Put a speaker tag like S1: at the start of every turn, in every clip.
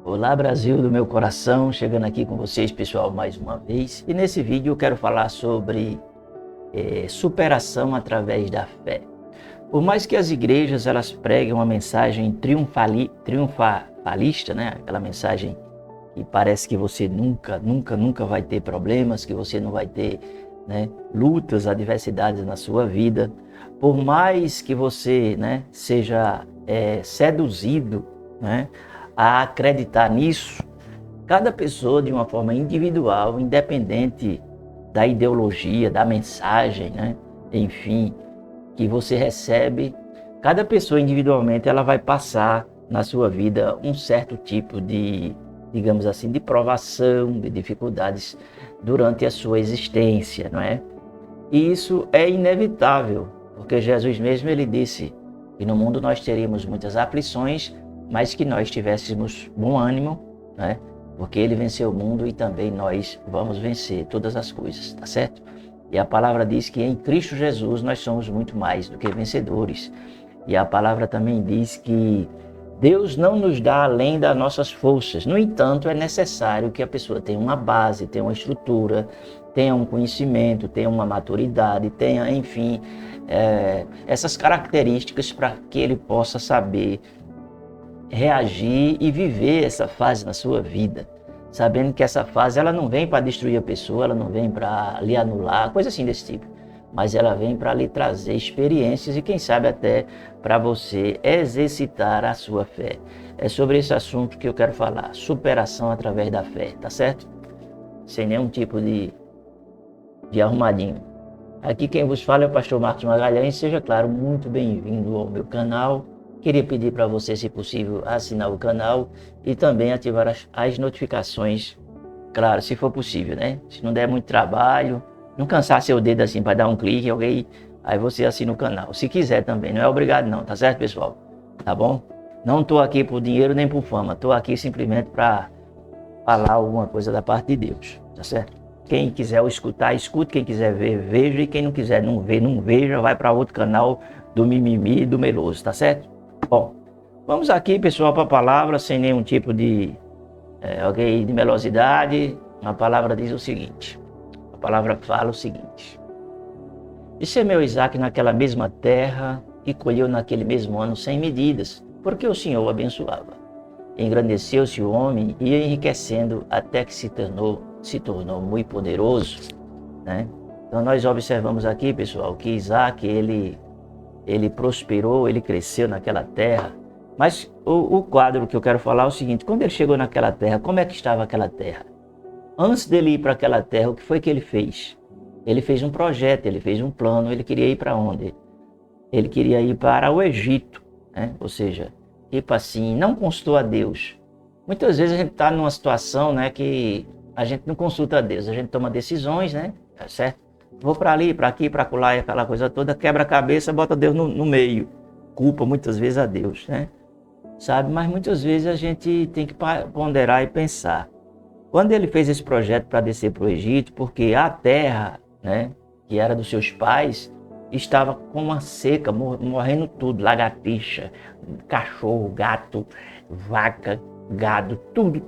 S1: Olá, Brasil do meu coração, chegando aqui com vocês, pessoal, mais uma vez. E nesse vídeo eu quero falar sobre superação através da fé. Por mais que as igrejas elas preguem uma mensagem triunfalista, né? Aquela mensagem que parece que você nunca vai ter problemas, que você não vai ter, né, lutas, adversidades na sua vida. Por mais que você, né, seja seduzido, né, a acreditar nisso, cada pessoa de uma forma individual, independente da ideologia, da mensagem, né, enfim, que você recebe, cada pessoa individualmente ela vai passar na sua vida um certo tipo de, digamos assim, de provação, de dificuldades durante a sua existência, não é? E isso é inevitável, porque Jesus mesmo ele disse que no mundo nós teríamos muitas aflições, mas que nós tivéssemos bom ânimo, né? Porque ele venceu o mundo e também nós vamos vencer todas as coisas, tá certo? E a palavra diz que em Cristo Jesus nós somos muito mais do que vencedores. E a palavra também diz que Deus não nos dá além das nossas forças. No entanto, é necessário que a pessoa tenha uma base, tenha uma estrutura, tenha um conhecimento, tenha uma maturidade, tenha, enfim, essas características para que ele possa saber reagir e viver essa fase na sua vida, sabendo que essa fase ela não vem para destruir a pessoa, ela não vem para lhe anular, coisa assim desse tipo, mas ela vem para lhe trazer experiências e quem sabe até para você exercitar a sua fé. É sobre esse assunto que eu quero falar, superação através da fé, tá certo? Sem nenhum tipo de arrumadinho. Aqui quem vos fala é o pastor Marcos Magalhães, seja claro, muito bem-vindo ao meu canal. Queria pedir para você, se possível, assinar o canal e também ativar as notificações, claro, se for possível, né? Se não der muito trabalho, não cansar seu dedo assim para dar um clique, ok? Aí você assina o canal. Se quiser também, não é obrigado não, tá certo, pessoal? Tá bom? Não estou aqui por dinheiro nem por fama, estou aqui simplesmente para falar alguma coisa da parte de Deus, tá certo? Quem quiser escutar, escute, quem quiser ver, veja, e quem não quiser não ver, não veja, vai para outro canal do Mimimi e do Meloso, tá certo? Bom, vamos aqui, pessoal, para a palavra, sem nenhum tipo de melosidade. A palavra diz o seguinte, a palavra fala o seguinte: e semeu Isaac naquela mesma terra e colheu naquele mesmo ano sem medidas, porque o Senhor o abençoava. Engrandeceu-se o homem e ia enriquecendo até que se tornou muito poderoso, né? Então nós observamos aqui, pessoal, que Isaac, ele prosperou, ele cresceu naquela terra. Mas o quadro que eu quero falar é o seguinte: quando ele chegou naquela terra, como é que estava aquela terra? Antes dele ir para aquela terra, o que foi que ele fez? Ele fez um projeto, ele fez um plano, ele queria ir para onde? Ele queria ir para o Egito, né? Ou seja, tipo assim, não consultou a Deus. Muitas vezes a gente está numa situação, né, que a gente não consulta a Deus, a gente toma decisões, né, certo? Vou para ali, para aqui, para acolá, aquela coisa toda, quebra a cabeça, bota Deus no meio. Culpa muitas vezes a Deus, né? Sabe? Mas muitas vezes a gente tem que ponderar e pensar. Quando ele fez esse projeto para descer para o Egito, porque a terra, né, que era dos seus pais, estava com uma seca, morrendo tudo, lagartixa, cachorro, gato, vaca, gado, tudo.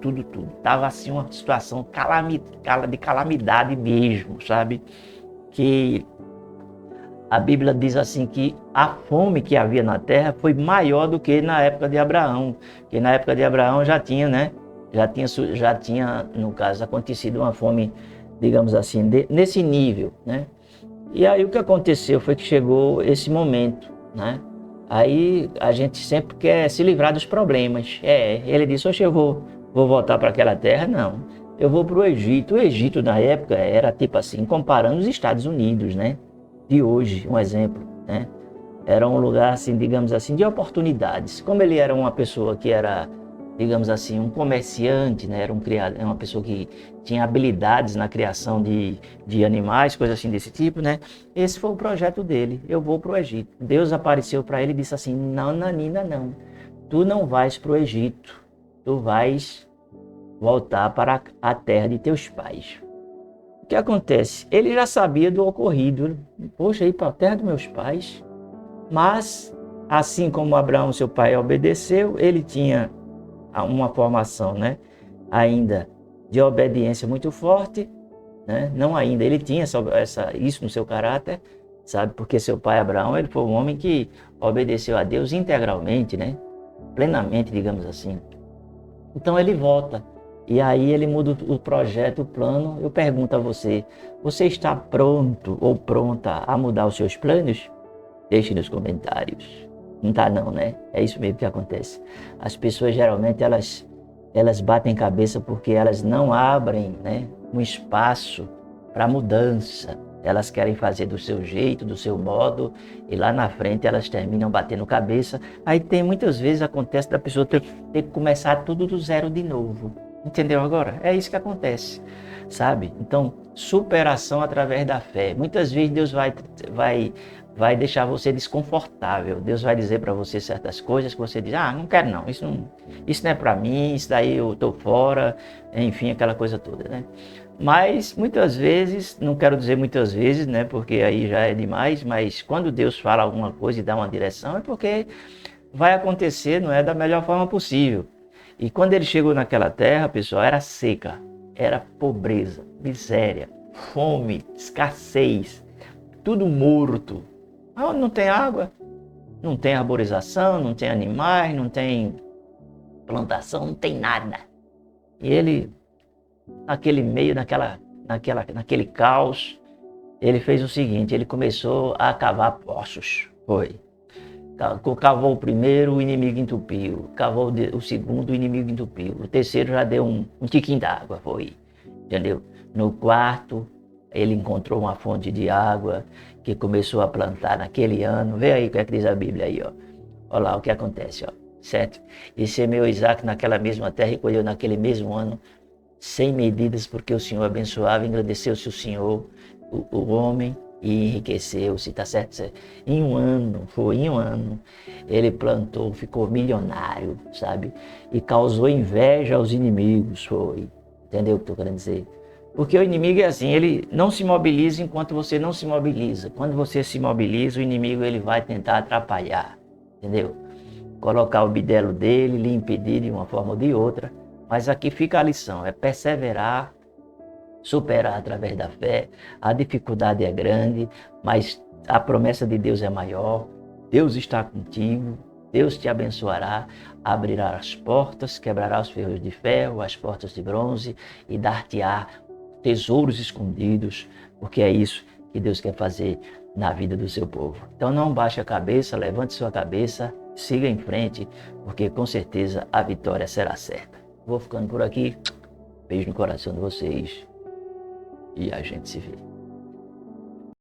S1: Estava assim uma situação de calamidade mesmo, sabe? Que a Bíblia diz assim que a fome que havia na terra foi maior do que na época de Abraão, que na época de Abraão já tinha, né? Já tinha, no caso, acontecido uma fome, digamos assim, nesse nível, né? E aí o que aconteceu foi que chegou esse momento, né? Aí a gente sempre quer se livrar dos problemas. Ele disse: oxe, eu vou voltar para aquela terra? Não, eu vou para o Egito. O Egito na época era tipo assim, comparando os Estados Unidos, né? De hoje, um exemplo, né? Era um lugar assim, digamos assim, de oportunidades. Como ele era uma pessoa que era, digamos assim, um comerciante, né? Era uma pessoa que tinha habilidades na criação de animais, coisas assim desse tipo, né? Esse foi o projeto dele: eu vou para o Egito. Deus apareceu para ele e disse assim: não, Nanina, não. Tu não vais para o Egito. Tu vais voltar para a terra de teus pais. O que acontece? Ele já sabia do ocorrido. Poxa, ir para a terra dos meus pais. Mas, assim como Abraão, seu pai, obedeceu, ele tinha uma formação, né, ainda de obediência muito forte, né? Não ainda, ele tinha isso no seu caráter, sabe? Porque seu pai Abraão, ele foi um homem que obedeceu a Deus integralmente, né? Plenamente, digamos assim. Então ele volta, e aí ele muda o projeto, o plano. Eu pergunto a você, você está pronto ou pronta a mudar os seus planos? Deixe nos comentários. Não tá não, né? É isso mesmo que acontece. As pessoas geralmente elas batem cabeça porque elas não abrem, né, um espaço para mudança. Elas querem fazer do seu jeito, do seu modo, e lá na frente elas terminam batendo cabeça. Aí muitas vezes acontece da pessoa ter que começar tudo do zero de novo. Entendeu agora? É isso que acontece, sabe? Então, superação através da fé. Muitas vezes Deus vai deixar você desconfortável. Deus vai dizer para você certas coisas que você diz, não quero não, isso não é para mim, isso daí eu estou fora, enfim, aquela coisa toda, né? Mas muitas vezes, não quero dizer muitas vezes, né, porque aí já é demais, mas quando Deus fala alguma coisa e dá uma direção, é porque vai acontecer, não é, da melhor forma possível. E quando ele chegou naquela terra, pessoal, era seca, era pobreza, miséria, fome, escassez, tudo morto. Não tem água, não tem arborização, não tem animais, não tem plantação, não tem nada. E ele, naquele meio, naquele caos, ele fez o seguinte, ele começou a cavar poços. Foi. Cavou o primeiro, o inimigo entupiu. Cavou o segundo, o inimigo entupiu. O terceiro já deu um tiquinho d'água, foi. Entendeu? No quarto, ele encontrou uma fonte de água que começou a plantar naquele ano. Vê aí o que é que diz a Bíblia aí, ó. Olha lá o que acontece, ó. Certo? E semeou Isaac naquela mesma terra e colheu naquele mesmo ano, sem medidas, porque o Senhor abençoava, engrandeceu-se o Senhor, o homem, e enriqueceu-se, tá certo? Em um ano, ele plantou, ficou milionário, sabe? E causou inveja aos inimigos, foi. Entendeu o que eu estou querendo dizer? Porque o inimigo é assim, ele não se mobiliza enquanto você não se mobiliza. Quando você se mobiliza, o inimigo ele vai tentar atrapalhar, entendeu? Colocar o bidelo dele, lhe impedir de uma forma ou de outra. Mas aqui fica a lição, é perseverar, superar através da fé. A dificuldade é grande, mas a promessa de Deus é maior. Deus está contigo, Deus te abençoará, abrirá as portas, quebrará os ferros de ferro, as portas de bronze e dar-te-á tesouros escondidos, porque é isso que Deus quer fazer na vida do seu povo. Então não baixe a cabeça, levante sua cabeça, siga em frente, porque com certeza a vitória será certa. Vou ficando por aqui, beijo no coração de vocês e a gente se vê.